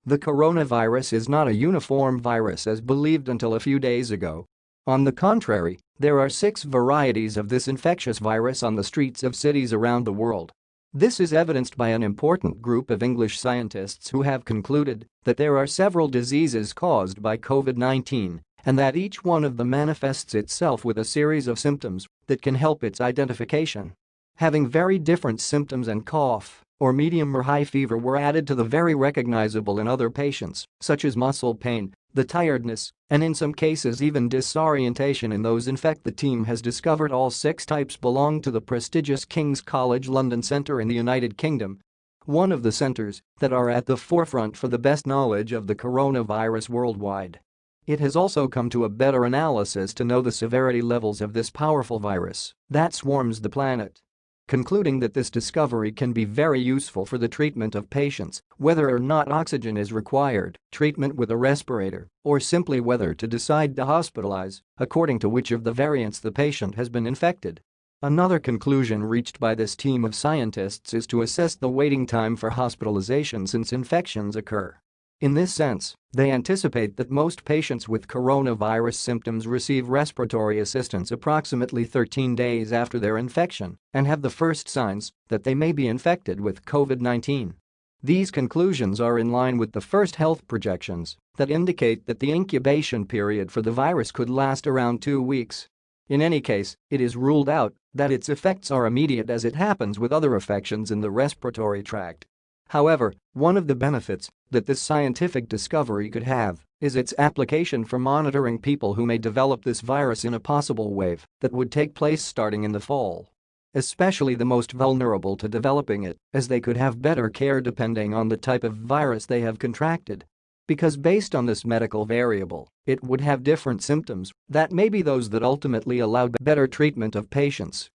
The coronavirus is not a uniform virus as believed until a few days ago. On the contrary, there are 6 varieties of this infectious virus on the streets of cities around the world. This is evidenced by an important group of English scientists who have concluded that there are several diseases caused by COVID-19 and that each one of them manifests itself with a series of symptoms that can help its identification. Having very different symptoms and cough or medium or high fever were added to the very recognizable in other patients, such as muscle pain, the tiredness, and in some cases even disorientation in those infect. The team has discovered all 6 types belong to the prestigious King's College London Centre in the United Kingdom, one of the centres that are at the forefront for the best knowledge of the coronavirus worldwide. It has also come to a better analysis to know the severity levels of this powerful virus that swarms the planet, concluding that this discovery can be very useful for the treatment of patients, whether or not oxygen is required, treatment with a respirator, or simply whether to decide to hospitalize, according to which of the variants the patient has been infected. Another conclusion reached by this team of scientists is to assess the waiting time for hospitalization since infections occur. In this sense, they anticipate that most patients with coronavirus symptoms receive respiratory assistance approximately 13 days after their infection and have the first signs that they may be infected with COVID-19. These conclusions are in line with the first health projections that indicate that the incubation period for the virus could last around 2 weeks. In any case, it is ruled out that its effects are immediate as it happens with other affections in the respiratory tract. However, one of the benefits that this scientific discovery could have is its application for monitoring people who may develop this virus in a possible wave that would take place starting in the fall. Especially the most vulnerable to developing it, as they could have better care depending on the type of virus they have contracted. Because based on this medical variable, it would have different symptoms that may be those that ultimately allow better treatment of patients